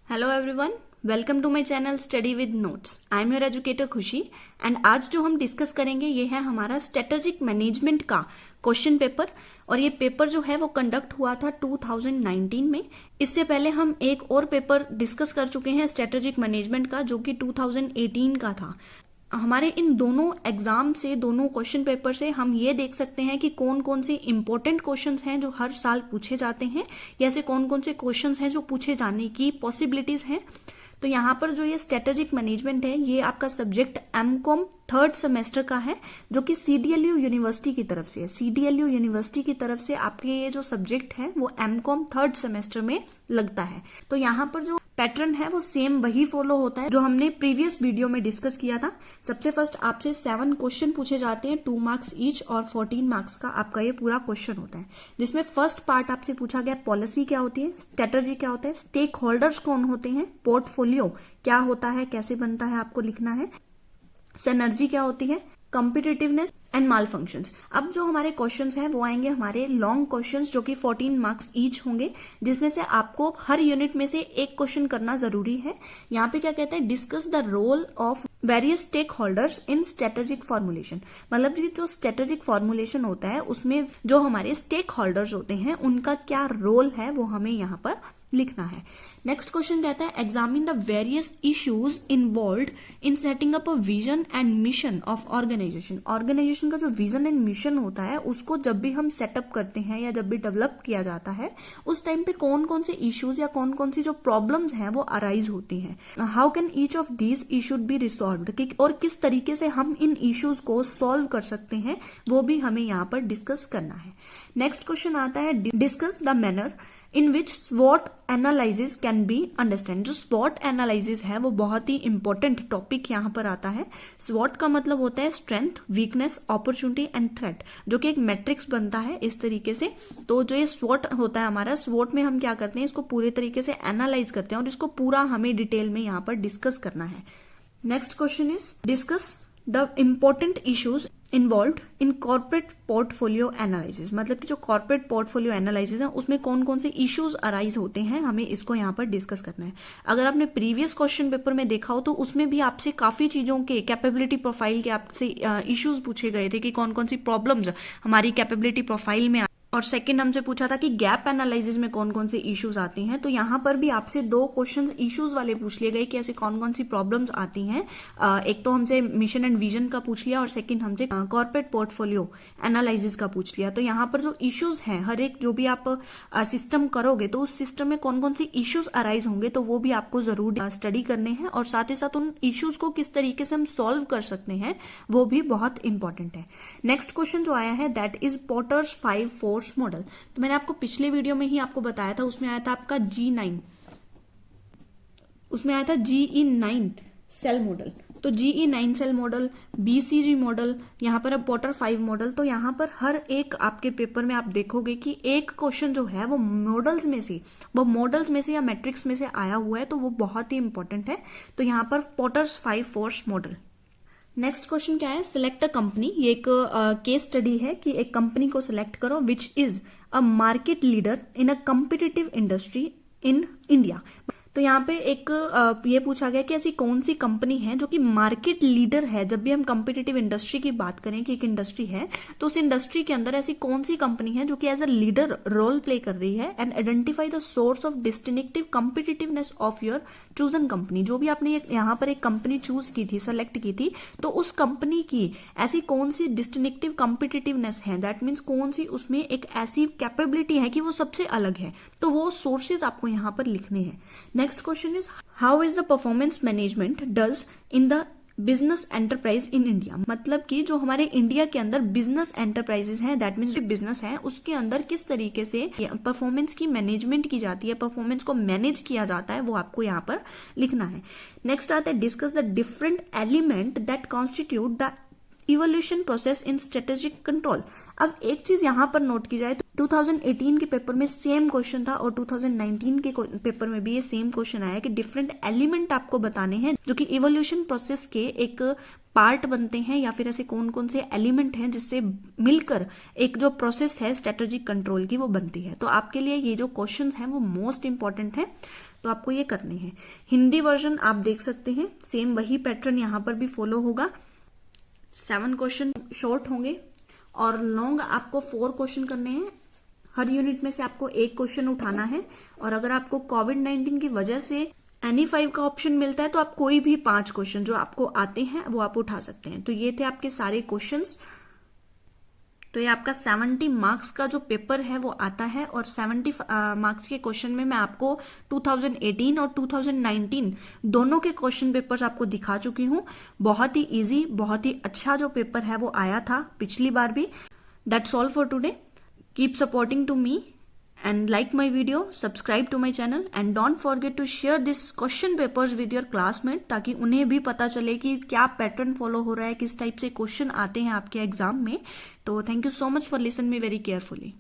Hello everyone, welcome to my channel study with notes. I am your educator Khushi and आज जो हम discuss करेंगे ये है हमारा स्ट्रेटेजिक मैनेजमेंट का क्वेश्चन पेपर। और ये पेपर जो है वो कंडक्ट हुआ था 2019 में। इससे पहले हम एक और पेपर डिस्कस कर चुके हैं स्ट्रेटेजिक मैनेजमेंट का, जो कि 2018 का था। हमारे इन दोनों एग्जाम से, दोनों क्वेश्चन पेपर से हम ये देख सकते हैं कि कौन कौन से इंपॉर्टेंट क्वेश्चंस हैं जो हर साल पूछे जाते हैं, या ऐसे कौन कौन से क्वेश्चंस हैं जो पूछे जाने की पॉसिबिलिटीज हैं। तो यहाँ पर जो ये स्ट्रेटेजिक मैनेजमेंट है, ये आपका सब्जेक्ट एमकॉम थर्ड सेमेस्टर का है, जो कि सीडीएलयू यूनिवर्सिटी की तरफ से है। सीडीएलयू यूनिवर्सिटी की तरफ से आपके ये जो सब्जेक्ट है वो एमकॉम थर्ड सेमेस्टर में लगता है। तो यहाँ पर जो पैटर्न है वो सेम वही फॉलो होता है जो हमने प्रीवियस वीडियो में डिस्कस किया था। सबसे फर्स्ट आपसे 7 क्वेश्चन पूछे जाते हैं, 2 मार्क्स ईच, और 14 मार्क्स का आपका ये पूरा क्वेश्चन होता है, जिसमें फर्स्ट पार्ट आपसे पूछा गया पॉलिसी क्या होती है, स्ट्रेटजी क्या होता है, स्टेक होल्डर्स कौन होते हैं, पोर्टफोलियो क्या होता है, कैसे बनता है, आपको लिखना है, सिनर्जी क्या होती है, कॉम्पिटिटिवनेस एंड माल फंक्शंस। अब जो हमारे क्वेश्चंस हैं वो आएंगे हमारे लॉन्ग क्वेश्चंस, जो कि 14 मार्क्स ईच होंगे, जिसमें से आपको हर यूनिट में से एक क्वेश्चन करना जरूरी है। यहाँ पे क्या कहते हैं, discuss the role of various stakeholders in strategic formulation. मतलब जो स्ट्रेटेजिक फॉर्मुलेशन होता है उसमें जो हमारे स्टेक होल्डर्स होते हैं उनका क्या रोल है वो हमें यहाँ पर लिखना है। नेक्स्ट क्वेश्चन कहता है examine the various issues involved in setting up a vision and mission of organisation. Organisation का जो विजन एंड मिशन होता है उसको जब भी हम सेटअप करते हैं या जब भी डेवलप किया जाता है उस टाइम पे कौन कौन से इश्यूज या कौन कौन सी जो प्रॉब्लम्स हैं वो अराइज होती हैं। How can each of these issues be resolved, और किस तरीके से हम इन इश्यूज को सॉल्व कर सकते हैं वो भी हमें यहाँ पर डिस्कस करना है। नेक्स्ट क्वेश्चन आता है discuss the manner in which स्वॉट एनालिसिस कैन बी अंडरस्टैंड। जो स्वॉट एनालिसिस है वो बहुत ही इंपॉर्टेंट टॉपिक यहाँ पर आता है। स्वॉट का मतलब होता है strength, weakness, opportunity and threat, जो कि एक मैट्रिक्स बनता है इस तरीके से। तो जो ये स्वॉट होता है हमारा, स्वॉट में हम क्या करते हैं, इसको पूरे तरीके से एनालाइज करते हैं और इसको पूरा हमें डिटेल में यहाँ पर डिस्कस करना है। Next question is discuss the important issues involved in corporate portfolio analysis. मतलब कि जो कॉर्पोरेट पोर्टफोलियो एनालिसिस है उसमें कौन कौन से इश्यूज अराइज होते हैं, हमें इसको यहाँ पर डिस्कस करना है। अगर आपने प्रीवियस क्वेश्चन पेपर में देखा हो तो उसमें भी आपसे काफी चीजों के कैपेबिलिटी प्रोफाइल के आपसे इश्यूज पूछे गए थे कि कौन कौन सी प्रॉब्लम्स हमारी कैपेबिलिटी प्रोफाइल में, और सेकंड हमसे पूछा था कि गैप एनालिसिस में कौन कौन से इश्यूज आती हैं। तो यहाँ पर भी आपसे 2 क्वेश्चंस इश्यूज वाले पूछ लिए गए कि ऐसे कौन कौन सी प्रॉब्लम्स आती हैं। एक तो हमसे मिशन एंड विजन का पूछ लिया और सेकंड हमसे कॉर्पोरेट पोर्टफोलियो एनालिसिस का पूछ लिया। तो यहाँ पर जो इश्यूज हैं, हर एक जो भी आप सिस्टम करोगे तो उस सिस्टम में कौन कौन से इश्यूज अराइज होंगे तो वो भी आपको जरूर स्टडी करने हैं, और साथ ही साथ उन इश्यूज को किस तरीके से हम सॉल्व कर सकते हैं वो भी बहुत इंपॉर्टेंट है। नेक्स्ट क्वेश्चन जो आया है that is porters 5 force model. तो मैंने आपको पिछले वीडियो में ही आपको बताया था, उसमें आया था आपका G9, उसमें आया था GE9 सेल मॉडल। तो GE9 cell model, BCG model, यहाँ पर अब पोर्टर 5 मॉडल। तो यहाँ पर हर एक आपके पेपर में आप देखोगे कि एक क्वेश्चन जो है वो मॉडल्स में से या मैट्रिक्स में से आया हुआ है, तो वो बहुत ही इंपॉर्टेंट है। तो यहाँ पर porters 5 force model. Next question क्या है, सिलेक्ट अ कंपनी। ये एक केस स्टडी है कि एक कंपनी को सिलेक्ट करो which is a market leader in a competitive industry in India. तो यहाँ पे एक ये पूछा गया कि ऐसी कौन सी कंपनी है जो कि मार्केट लीडर है। जब भी हम कॉम्पिटिटिव इंडस्ट्री की बात करें कि एक इंडस्ट्री है तो उस इंडस्ट्री के अंदर ऐसी कौन सी कंपनी है जो कि as a leader role play कर रही है, and identify the source of distinctive competitiveness of your chosen company. जो भी आपने यहाँ पर एक कंपनी चूज की थी, सेलेक्ट की थी, तो उस कंपनी की ऐसी कौन सी डिस्टिंक्टिव कॉम्पिटिटिवनेस है, दैट मीन्स कौन सी उसमें एक ऐसी कैपेबिलिटी है कि वो सबसे अलग है। तो वो सोर्सेज आपको यहाँ पर लिखने हैं। Next question is how is the performance management does in the business enterprise in India. मतलब कि जो हमारे इंडिया के अंदर बिजनेस एंटरप्राइजेस हैं, दैट मीन्स जो बिजनेस है उसके अंदर किस तरीके से परफॉर्मेंस की मैनेजमेंट की जाती है, परफॉर्मेंस को मैनेज किया जाता है, वो आपको यहाँ पर लिखना है। नेक्स्ट आता है discuss the different element that constitute the evolution process in strategic control. अब एक चीज यहां पर नोट की जाए तो 2018 के पेपर में सेम क्वेश्चन था और 2019 के पेपर में भी ये सेम क्वेश्चन आया कि डिफरेंट एलिमेंट आपको बताने हैं जो कि इवोल्यूशन प्रोसेस के एक पार्ट बनते हैं, या फिर ऐसे कौन कौन से एलिमेंट हैं जिससे मिलकर एक जो प्रोसेस है स्ट्रेटेजिक कंट्रोल की वो बनती है। तो आपके लिए ये जो क्वेश्चन है वो मोस्ट इंपॉर्टेंट है। तो आपको ये करने हैं। हिंदी वर्जन आप देख सकते हैं, सेम वही पैटर्न यहाँ पर भी फॉलो होगा। 7 क्वेश्चन शॉर्ट होंगे और लॉन्ग आपको 4 क्वेश्चन करने हैं। हर यूनिट में से आपको एक क्वेश्चन उठाना है और अगर आपको कोविड-19 की वजह से एनी 5 का ऑप्शन मिलता है तो आप कोई भी 5 क्वेश्चन जो आपको आते हैं वो आप उठा सकते हैं। तो ये थे आपके सारे क्वेश्चंस। तो ये आपका 70 मार्क्स का जो पेपर है वो आता है और 70 मार्क्स के क्वेश्चन में मैं आपको 2018 और 2019 दोनों के क्वेश्चन पेपर्स आपको दिखा चुकी हूँ। बहुत ही इजी, बहुत ही अच्छा जो पेपर है वो आया था पिछली बार भी। That's all for today. Keep supporting to me and like my video, subscribe to my channel and don't forget to share this question papers with your classmate ताकि उन्हें भी पता चले कि क्या पैटर्न फॉलो हो रहा है, किस टाइप से क्वेश्चन आते हैं आपके एग्जाम में। तो thank you so much for listen me very carefully.